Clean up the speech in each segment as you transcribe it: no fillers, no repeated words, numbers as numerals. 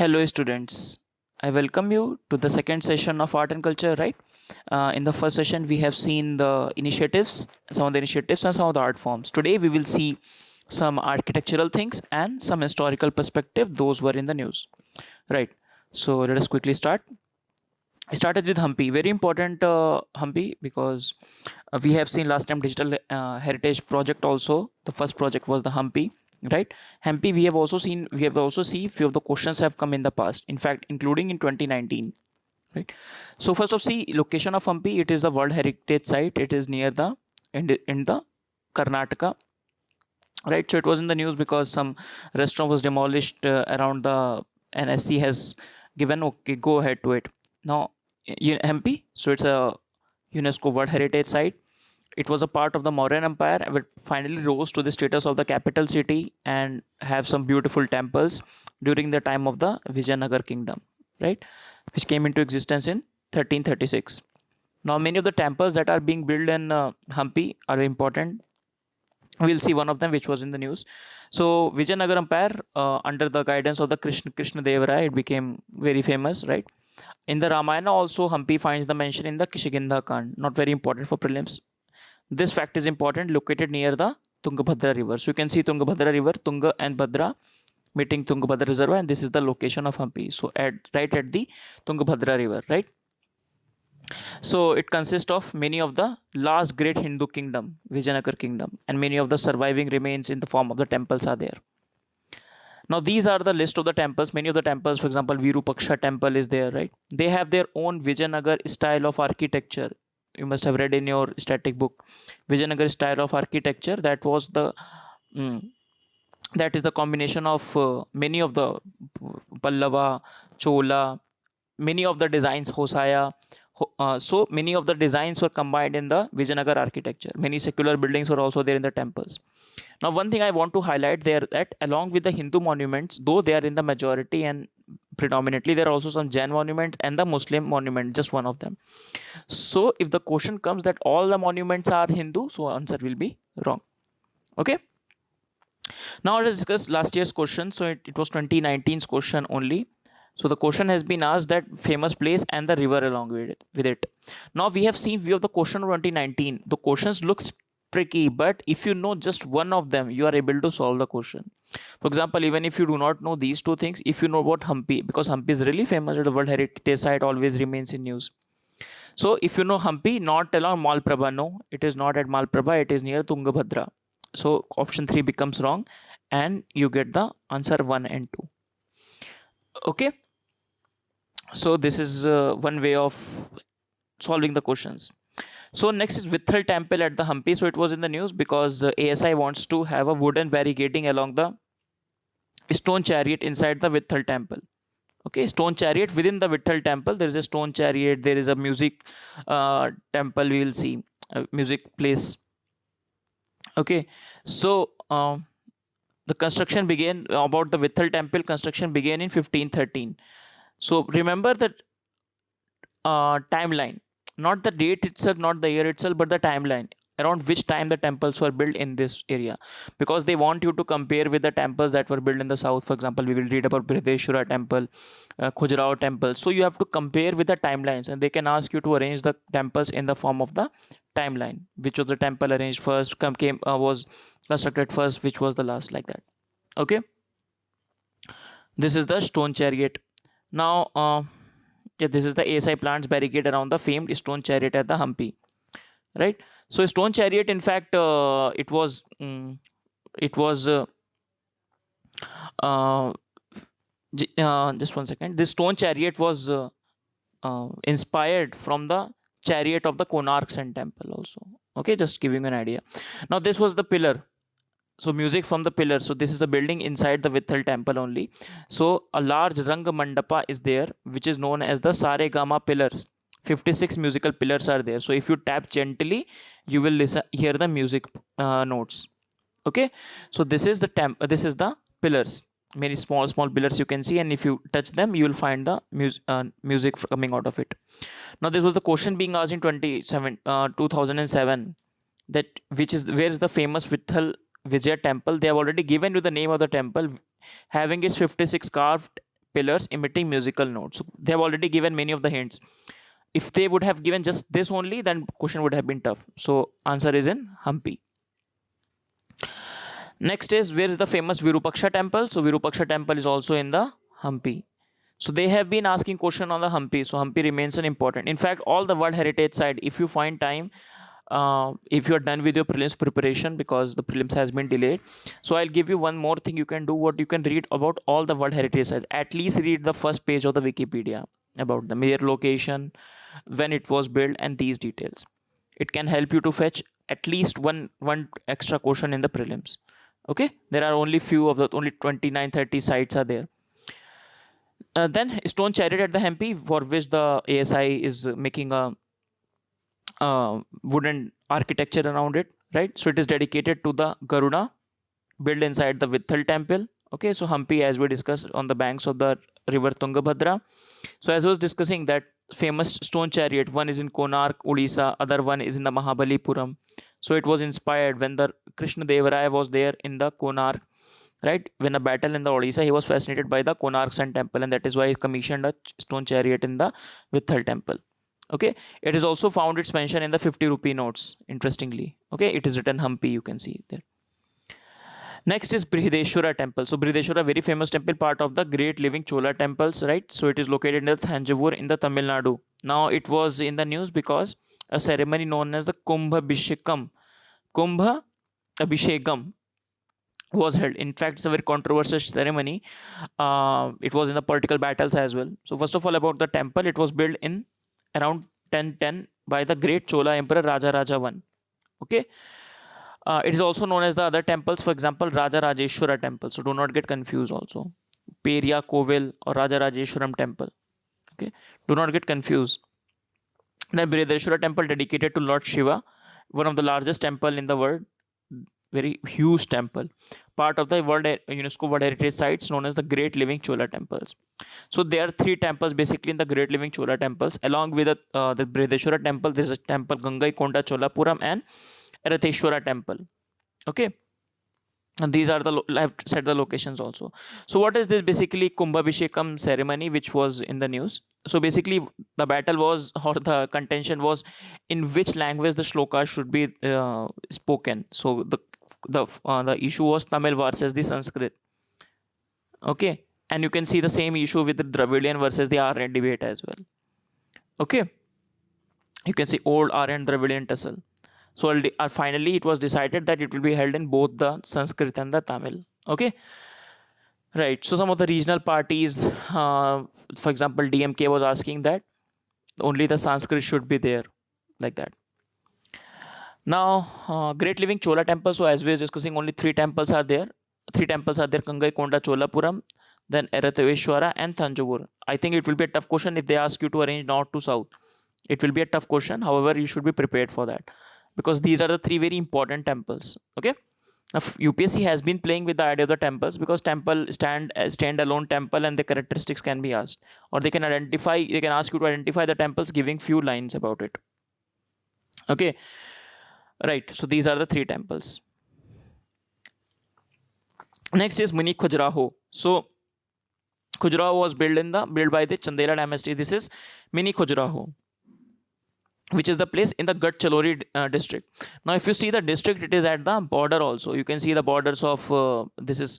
Hello, students. I welcome you to the second session of Art and Culture, right? In the first session, we have seen the initiatives, some of the initiatives, and some of the art forms. Today, we will see some architectural things and some historical perspective. Those were in the news, right? So, let us quickly start. I started with Humpy, very important Humpy, because we have seen last time digital heritage project also. The first project was the Humpy, right? Humpy, we have also seen few of the questions have come in the past, in fact including in 2019, right? So first of see location of Humpy, it is a world heritage site. It is near the in the Karnataka, right? So it was in the news because some restaurant was demolished around the NSC has given okay go ahead to it. Now MP, so it's a UNESCO World Heritage Site. It was a part of the Mauryan Empire, but finally rose to the status of the capital city and have some beautiful temples during the time of the Vijayanagar kingdom, right? Which came into existence in 1336. Now, many of the temples that are being built in Hampi are important. We'll see one of them, which was in the news. So, Vijayanagar Empire, under the guidance of the Krishna Deva Raya, it became very famous, right? In the Ramayana, also Hampi finds the mention in the Kishkinda Kand. Not very important for prelims. This fact is important, located near the Tungabhadra river. So you can see Tungabhadra river, Tunga and Bhadra meeting Tungabhadra reservoir, and this is the location of Hampi. So right at the Tungabhadra river, right? So it consists of many of the last great Hindu kingdom, Vijayanagar kingdom, and many of the surviving remains in the form of the temples are there. Now these are the list of the temples. Many of the temples, for example, Virupaksha temple is there, right? They have their own Vijayanagar style of architecture. You must have read in your static book, Vijayanagar style of architecture. That was the mm, that is the combination of many of the Pallava, Chola, many of the designs, Hosaya. So many of the designs were combined in the Vijayanagar architecture. Many secular buildings were also there in the temples. Now, one thing I want to highlight there that along with the Hindu monuments, though they are in the majority and predominantly, there are also some Jain monuments and the Muslim monument, just one of them. So, if the question comes that all the monuments are Hindu, so answer will be wrong. Okay. Now let's discuss last year's question. So it was 2019's question only. So the question has been asked that famous place and the river along with it. Now we have seen view of the question of 2019. The questions looks tricky, but if you know just one of them, you are able to solve the question. For example, even if you do not know these two things, if you know about Hampi, because Hampi is really famous at the World Heritage Site, always remains in news. So if you know Hampi, not along Malprabha, no, it is not at Malprabha, it is near Tungabhadra. So option 3 becomes wrong and you get the answer 1 and 2. Okay. So this is one way of solving the questions. So next is Vithal temple at the Hampi. So it was in the news because the ASI wants to have a wooden barricading along the stone chariot inside the Vithal temple. Okay, stone chariot within the Vithal temple. There is a stone chariot. There is a music temple. We will see music place. Okay, so the construction began about the Vithal temple. Construction began in 1513. So remember that timeline, not the date itself, not the year itself, but the timeline around which time the temples were built in this area, because they want you to compare with the temples that were built in the south. For example, we will read about Brihadeshwara temple, Khajuraho temple. So you have to compare with the timelines, and they can ask you to arrange the temples in the form of the timeline. Which was the temple arranged first, was constructed first, which was the last, like that. Okay, this is the stone chariot. Now, yeah, this is the ASI plants barricade around the famed stone chariot at the Hampi, right? So stone chariot, in fact, it was uh, just one second. This stone chariot was inspired from the chariot of the Konark Sun temple also. Okay, just giving an idea. Now this was the pillar. So music from the pillar. So this is the building inside the Vithal temple only. So a large Rang Mandapa is there, which is known as the Saregama pillars. 56 musical pillars are there. So if you tap gently, you will hear the music notes. Okay. So this is the this is the pillars. Many small pillars you can see, and if you touch them, you will find the music coming out of it. Now this was the question being asked in 2007, that where is the famous Vijaya temple. They have already given you the name of the temple, having its 56 carved pillars emitting musical notes. So they have already given many of the hints. If they would have given just this only, then question would have been tough. So answer is in Hampi. Next is, where is the famous Virupaksha temple? So Virupaksha temple is also in the Hampi. So they have been asking question on the Hampi. So Hampi remains an important. In fact, all the World Heritage site, if you find time, if you are done with your prelims preparation, because the prelims has been delayed, so I'll give you one more thing you can do. What you can read about all the World Heritage site. At least read the first page of the Wikipedia about the major location, when it was built, and these details. It can help you to fetch at least one extra question in the prelims. Okay, there are only few of the only 29-30 sites are there. Then stone chariot at the Hampi, for which the ASI is making a wooden architecture around it, right? So it is dedicated to the Garuda, built inside the Vithal temple. Okay, so Hampi, as we discussed, on the banks of the river Tungabhadra. So as I was discussing, that famous stone chariot, one is in Konark, Odisha, other one is in the Mahabalipuram. So it was inspired when the Krishna Devaraya was there in the Konark, right? When a battle in the Odisha, he was fascinated by the Konark Sun temple, and that is why he commissioned a stone chariot in the Vithal temple. Okay, it is also found its mention in the 50 rupee notes, interestingly. Okay, it is written Hampi, you can see there. Next is Brihadeshwara temple. So Brihadeshwara, very famous temple, part of the great living Chola temples, right? So it is located in the Thanjavur in the Tamil Nadu. Now it was in the news because a ceremony known as the Kumbha Abhishekam was held. In fact, it's a very controversial ceremony. It was in the political battles as well. So first of all, about the temple, it was built in around 1010 by the great Chola emperor Raja Raja I. Okay. It is also known as the other temples, for example, Raja Rajeshwara temple. So do not get confused also. Periya Kovil or Raja Rajeshwaram temple. Okay. Do not get confused. Then Brihadeshwara temple, dedicated to Lord Shiva, one of the largest temple in the world. Very huge temple. Part of the UNESCO World Heritage sites known as the Great Living Chola temples. So there are three temples basically in the Great Living Chola temples. Along with the Brihadeshwara temple, there is a temple Gangaikonda Cholapuram and Eratheshwara temple. Okay, and these are the I've set the locations also. So what is this basically Kumbhabhishekam ceremony which was in the news? So basically the battle was, or the contention was, in which language the shloka should be spoken. So the issue was Tamil versus the Sanskrit. Okay, and you can see the same issue with the Dravidian versus the Aryan debate as well. Okay, you can see old Aryan Dravidian tussle. So finally it was decided that it will be held in both the Sanskrit and the Tamil. Okay, right. So some of the regional parties, for example, DMK was asking that only the Sanskrit should be there, like that. Now, Great Living Chola temple. So as we were discussing, only three temples are there. Gangaikonda Cholapuram, then Eratheshwara and Thanjavur. I think it will be a tough question if they ask you to arrange north to south. It will be a tough question. However, you should be prepared for that, because these are the three very important temples. Okay, now UPSC has been playing with the idea of the temples, because temple stand alone temple, and the characteristics can be asked, or they can ask you to identify the temples, giving few lines about it. Okay, right. So these are the three temples. Next is Mini Khajuraho. So Khajuraho was built by the Chandela dynasty. This is Mini Khajuraho, which is the place in the Gadchiroli district. Now, if you see the district, it is at the border also. You can see the borders of this is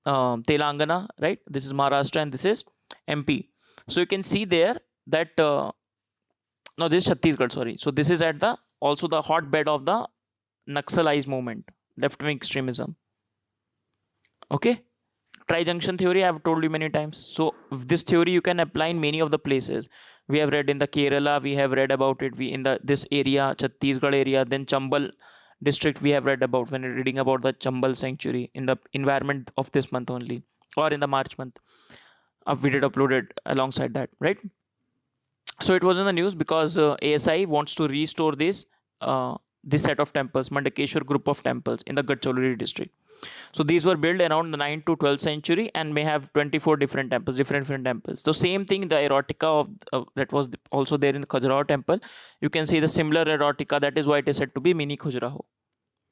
Telangana, right? This is Maharashtra, and this is MP. So you can see there that no, this is Chhattisgarh. Sorry. So this is at the also the hotbed of the Naxalite movement, left-wing extremism. Okay. Tri-junction theory, I have told you many times. So this theory you can apply in many of the places. We have read in the Kerala, we have read about it. We in this area, Chhattisgarh area, then Chambal district, we have read about when reading about the Chambal sanctuary in the environment of this month only, or in the March month. We did upload it alongside that, right? So it was in the news because ASI wants to restore this set of temples, Mandakeshwar group of temples in the Gadchiroli district. So these were built around the 9th to 12th century and may have 24 different temples, different temples. So same thing, the erotica that was also there in the Khajuraho temple. You can see the similar erotica. That is why it is said to be Mini Khajuraho.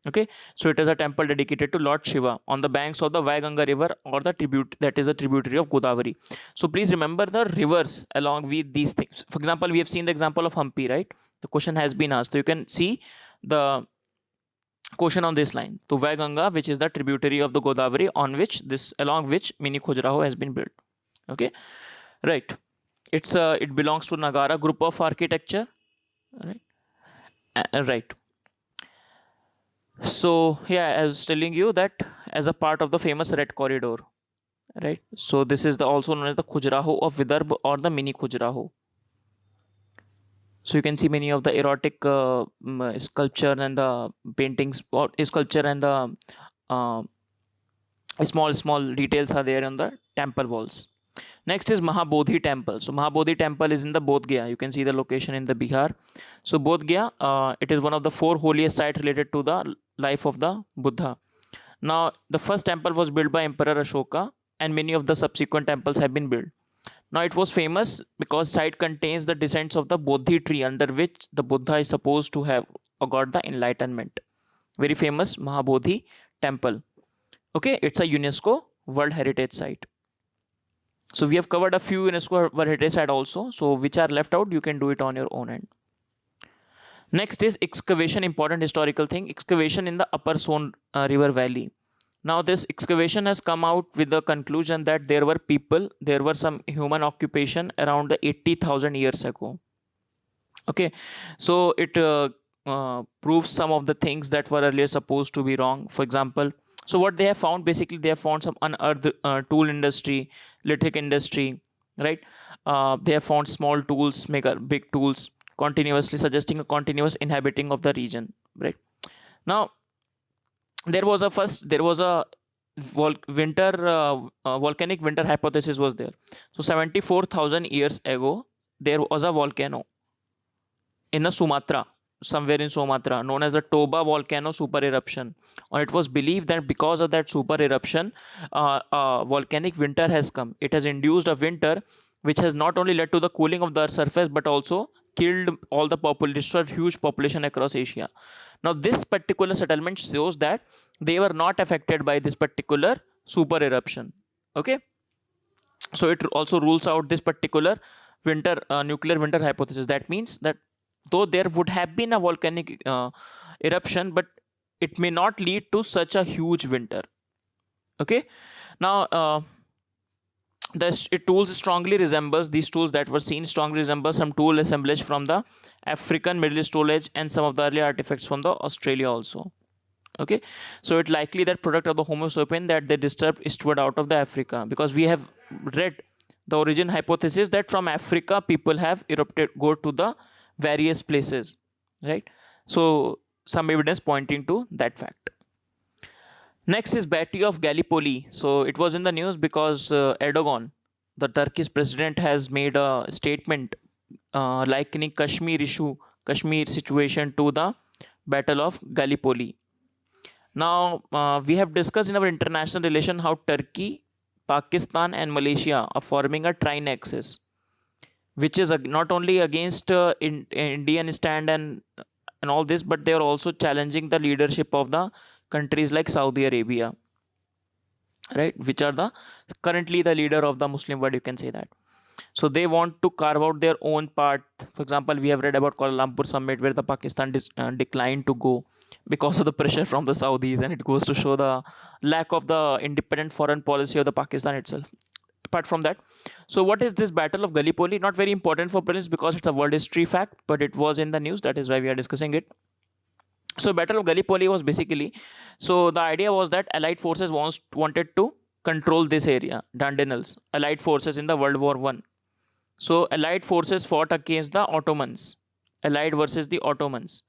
Okay, so it is a temple dedicated to Lord Shiva on the banks of the Vaiganga river, or the tribute that is a tributary of Godavari. So please remember the rivers along with these things. For example, we have seen the example of Hampi, right? The question has been asked. So you can see the question on this line. To Vaiganga, which is the tributary of the Godavari, on which this along which Mini Khajuraho has been built. Okay, right. It belongs to Nagara group of architecture, right? Right. So yeah, I was telling you that as a part of the famous Red Corridor, right? So this is the also known as the Khajuraho of Vidarbha, or the Mini Khajuraho. So you can see many of the erotic sculpture and the paintings, or sculpture, and the uh, small details are there on the temple walls. Next is Mahabodhi temple. So Mahabodhi temple is in the Bodh Gaya. You can see the location in the Bihar. So Bodh Gaya, it is one of the 4 holiest sites related to the life of the Buddha. Now, the first temple was built by Emperor Ashoka, and many of the subsequent temples have been built. Now, it was famous because site contains the descents of the Bodhi tree, under which the Buddha is supposed to have got the enlightenment. Very famous Mahabodhi temple. Okay, it's a UNESCO World Heritage Site. So we have covered a few UNESCO World Heritage Site also. So which are left out, you can do it on your own end. Next is excavation, important historical thing. Excavation in the Upper Son River Valley. Now this excavation has come out with the conclusion that there were some human occupation around the 80,000 years ago. Okay, so it proves some of the things that were earlier supposed to be wrong. For example, so what they have found, basically they have found some unearthed tool industry, lithic industry, right? They have found small tools, mega big tools, continuously suggesting a continuous inhabiting of the region, right? Now there was a volcanic winter hypothesis was there. So 74,000 years ago there was a volcano in the Sumatra, somewhere in Sumatra, known as the Toba volcano super eruption. Or it was believed that because of that super eruption, volcanic winter has come. It has induced a winter which has not only led to the cooling of the Earth's surface, but also killed all the population, destroyed huge population across Asia. Now, this particular settlement shows that they were not affected by this particular super eruption. Okay, so it also rules out this particular nuclear winter hypothesis. That means that though there would have been a volcanic eruption, but it may not lead to such a huge winter. Okay, now tools strongly resembles these tools that were seen strongly resemble some tool assemblage from the African, Middle East Stone Age, and some of the early artifacts from the Australia also. Okay, so it's likely that product of the Homo sapien that they disturbed eastward out of the Africa, because we have read the origin hypothesis that from Africa people have erupted, go to the various places, right? So some evidence pointing to that fact. Next is Battle of Gallipoli. So it was in the news because Erdogan, the Turkish president, has made a statement likening Kashmir situation to the Battle of Gallipoli. Now we have discussed in our international relation how Turkey, Pakistan, and Malaysia are forming a tri-nexus, which is not only against Indian stand and all this, but they are also challenging the leadership of the countries like Saudi Arabia, right, which are the currently the leader of the Muslim world, you can say that. So they want to carve out their own part. For example, we have read about Kuala Lumpur summit where the Pakistan declined to go because of the pressure from the Saudis, and it goes to show the lack of the independent foreign policy of the Pakistan itself. Apart from that, so what is this Battle of Gallipoli? Not very important for prelims because it's a world history fact, but it was in the news, that is why we are discussing it. So Battle of Gallipoli was basically, so the idea was that Allied forces wanted to control this area, Dardanelles, Allied forces in the World War I. So Allied forces fought against the Ottomans, Allied versus the Ottomans.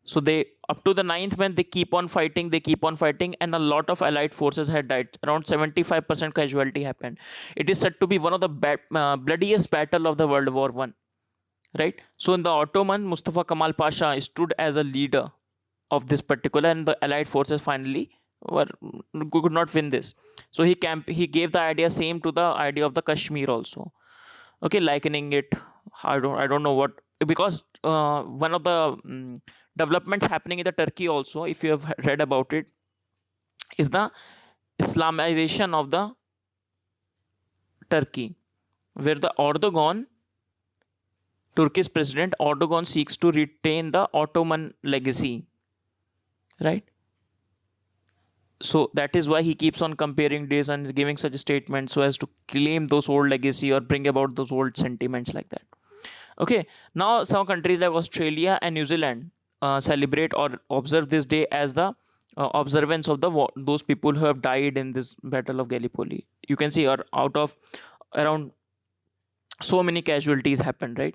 So they, up to the 9th man, they keep on fighting, and a lot of Allied forces had died. Around 75% casualty happened. It is said to be one of the bloodiest battle of the World War I. Right? So in the Ottoman, Mustafa Kemal Pasha stood as a leader of this particular, and the Allied forces finally could not win this. So he gave the idea same to the idea of the Kashmir also. Okay, likening it, I don't know what, because one of the developments happening in the Turkey also, if you have read about it, is the Islamization of the Turkey, where the Erdogan, Turkish president Erdogan, seeks to retain the Ottoman legacy, right? So that is why he keeps on comparing days and giving such statements so as to claim those old legacy or bring about those old sentiments like that. Okay, now some countries like Australia and New Zealand celebrate or observe this day as the observance of those people who have died in this Battle of Gallipoli. You can see, or out of around so many casualties happened, right?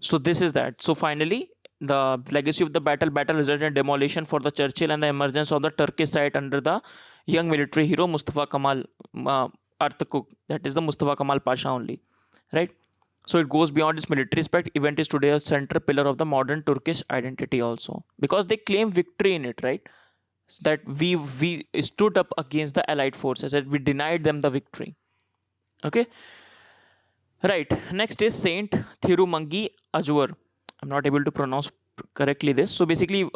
So this is that. So finally, the legacy of the battle resulted in demolition for the Churchill and the emergence of the Turkish side under the young military hero Mustafa Kemal Atatürk. That is the Mustafa Kemal Pasha only, right? So it goes beyond its military aspect. Event is today a central pillar of the modern Turkish identity also, because they claim victory in it, right? That we stood up against the Allied forces, that we denied them the victory. Okay, right. Next is Saint Thirumangi Ajwar. I'm not able to pronounce correctly this. So basically,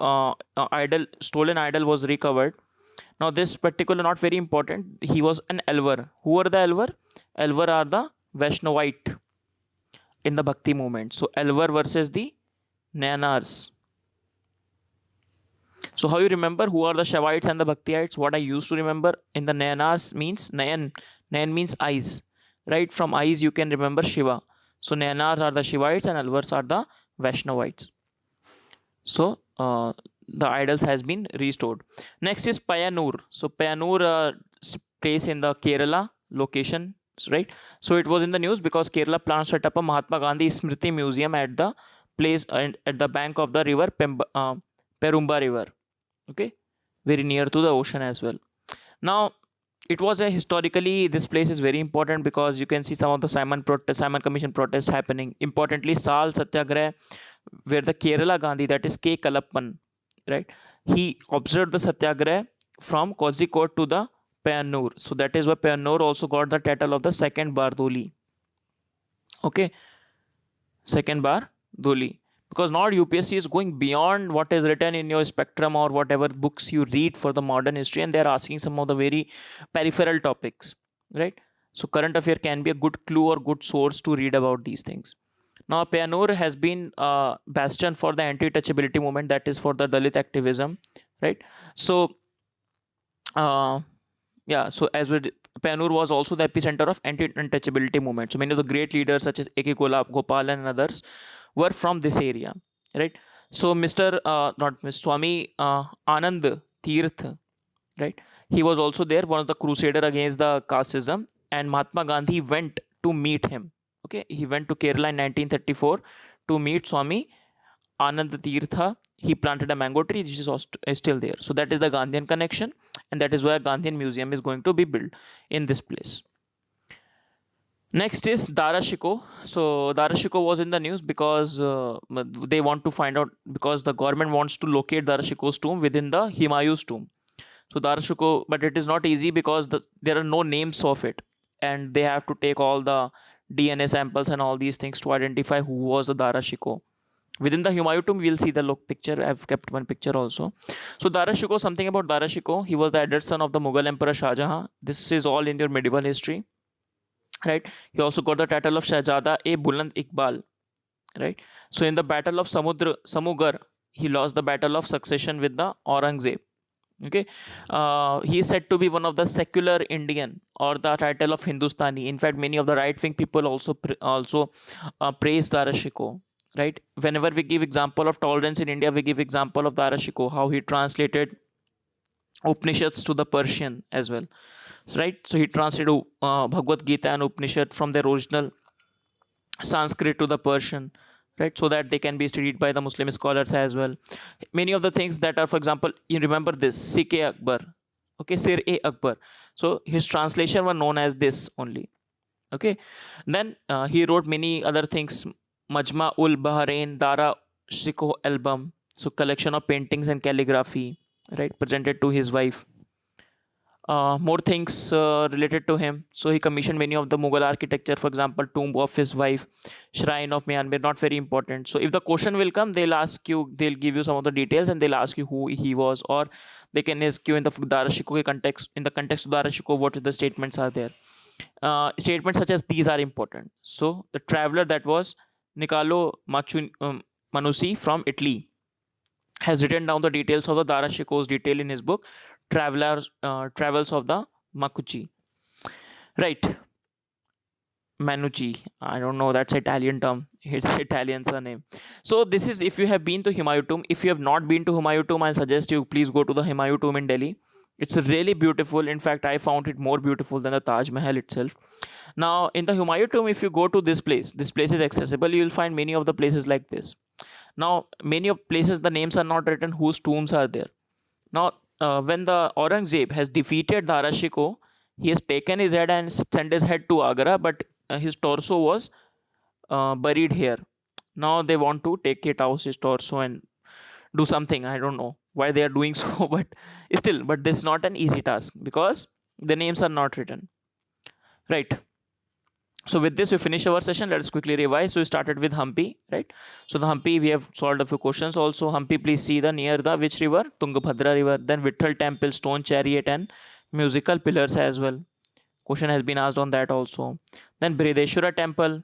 stolen idol was recovered. Now this particular, not very important. He was an Alvar. Who are the Alvar? Alvar are the Vaishnavite in the Bhakti movement. So Alvar versus the Nayanars. So how you remember who are the Shaivites and the Bhaktiites? What I used to remember in the Nayanars means Nayan. Nayan means eyes, right? From eyes you can remember Shiva. So Nayanars are the Shivites and Alvars are the Vaishnavites. So the idols has been restored. Next is Payanur. So Payanur place in the Kerala location, right? So it was in the news because Kerala plans to set up a Mahatma Gandhi Smriti Museum at the place and at the bank of the river Perumba River. Okay, very near to the ocean as well. Now it was a historically, this place is very important because you can see some of the Simon Commission protest happening. Importantly, Sal Satyagraha, where the Kerala Gandhi, that is K. Kalappan, right, he observed the Satyagraha from Kozhikode to the Payanur. So that is why Payanur also got the title of the second Bardoli. Okay, second Bardoli. Because now UPSC is going beyond what is written in your spectrum or whatever books you read for the modern history, and they are asking some of the very peripheral topics, right? So current affair can be a good clue or good source to read about these things. Now Payanur has been a bastion for the anti-touchability movement, that is for the Dalit activism, right? So yeah, so as we Payanur was also the epicenter of anti-untouchability movement. So many of the great leaders such as A.K. Gopal and others were from this area, right? So Swami Anand Tirth, right? He was also there, one of the crusader against the casteism, and Mahatma Gandhi went to meet him. Okay, he went to Kerala in 1934 to meet Swami Anand Tirtha. He planted a mango tree, which is still there. So that is the Gandhian connection, and that is why Gandhian Museum is going to be built in this place. Next is Darashikoh. So Darashikoh was in the news because they want to find out, because the government wants to locate Darashikoh's tomb within the Humayun's tomb. So Darashikoh, but it is not easy because there are no names of it, and they have to take all the DNA samples and all these things to identify who was the Darashikoh. Within the Humayun tomb, we'll see the picture. I've kept one picture also. So Darashikoh, something about Darashikoh. He was the elder son of the Mughal Emperor Shah Jahan. This is all in your medieval history, right? He also got the title of Shahzada A Buland Iqbal, right? So in the battle of Samugar, he lost the battle of succession with the Aurangzeb. Okay, he is said to be one of the secular Indian, or the title of Hindustani. In fact, many of the right-wing people also praise Darashikoh, right? Whenever we give example of tolerance in India, we give example of Darashikoh, how he translated Upanishads to the Persian as well, right? So he translated Bhagavad Gita and Upanishad from their original Sanskrit to the Persian, right? So that they can be studied by the Muslim scholars as well. Many of the things that are, for example, you remember this Sikh Akbar, okay, Sir-e-Akbar. So his translation were known as this only. Okay, then he wrote many other things. Majma ul Bahrain Dara Shikoh album, so collection of paintings and calligraphy, right, presented to his wife. more things related to him. So he commissioned many of the Mughal architecture, for example, tomb of his wife, shrine of Myanmar, not very important. So if the question will come, they'll give you some of the details and they'll ask you who he was, or they can ask you in the Darashiko context, in the context of Darashiko, what the statements are there. Statements such as these are important. So the traveler, that was Nicolo Manusi from Italy, has written down the details of the Darashiko's detail in his book Travels of the Makuchi. Right, Manucci. I don't know. That's Italian term. It's Italian surname. So this is if you have been to Humayun Tomb. If you have not been to Humayun Tomb, I suggest you please go to the Humayun Tomb in Delhi. It's really beautiful. In fact, I found it more beautiful than the Taj Mahal itself. Now, in the Humayun Tomb, if you go to this place is accessible. You will find many of the places like this. Now, many of places the names are not written whose tombs are there. Now, when the Aurangzeb has defeated Dara Shikoh, he has taken his head and sent his head to Agra, but his torso was buried here. Now they want to take it out, his torso, and do something. I don't know why they are doing so, but still, but this is not an easy task because the names are not written. Right. So with this, we finish our session. Let us quickly revise. So we started with Hampi, right? So the Hampi, we have solved a few questions. Also, Hampi, please see the near the which river? Tungabhadra river. Then Vitthal temple, stone chariot, and musical pillars as well. Question has been asked on that also. Then Brihadeshwara temple,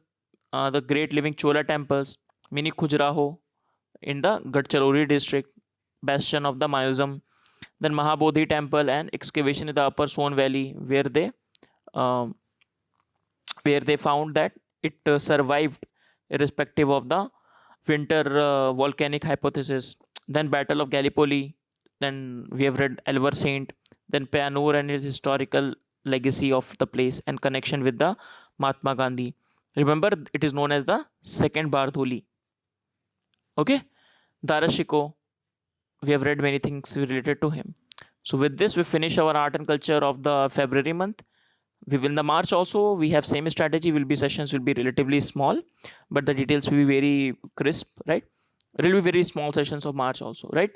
the great living Chola temples, Mini Khajuraho in the Gadchiroli district, bastion of the Mayuzam. Then Mahabodhi temple and excavation in the upper Son valley um, where they found that it survived irrespective of the winter volcanic hypothesis. Then Battle of Gallipoli. Then we have read Elver Saint. Then Payanur and its historical legacy of the place and connection with the Mahatma Gandhi. Remember, it is known as the second Bardoli. Okay, Darashiko. We have read many things related to him. So with this, we finish our art and culture of the February month. We will in the March also we have same strategy. Will be sessions will be relatively small, but the details will be very crisp, right? It will be very small sessions of March also, right?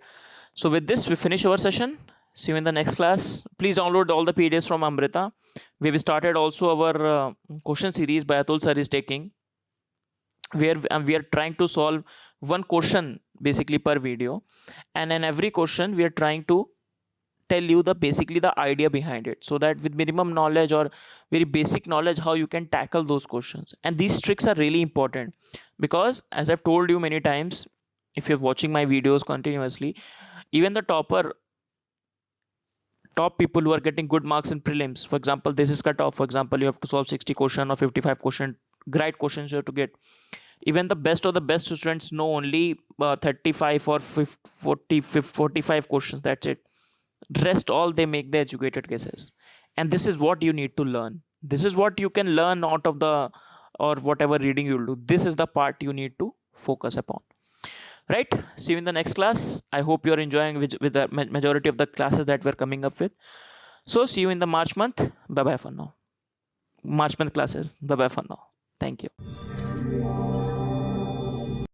So with this, we finish our session. See you in the next class. Please download all the PDFs from Amrita. We have started also our question series by Atul sir is taking, where we are trying to solve one question basically per video, and in every question we are trying to tell you the basically the idea behind it, so that with minimum knowledge or very basic knowledge how you can tackle those questions. And these tricks are really important because, as I've told you many times, if you're watching my videos continuously, even the top people who are getting good marks in prelims, for example, this is cut off, for example, you have to solve 60 question or 55 question great questions you have to get. Even the best of the best students know only 35 or 50, 40 45 questions, that's it. Rest all they make the educated guesses. And this is what you need to learn. This is what you can learn out of the or whatever reading you'll do. This is the part you need to focus upon, right? See you in the next class. I hope you're enjoying with the majority of the classes that we're coming up with. So see you in the March month. Bye bye for now. March month classes. Bye bye for now. Thank you.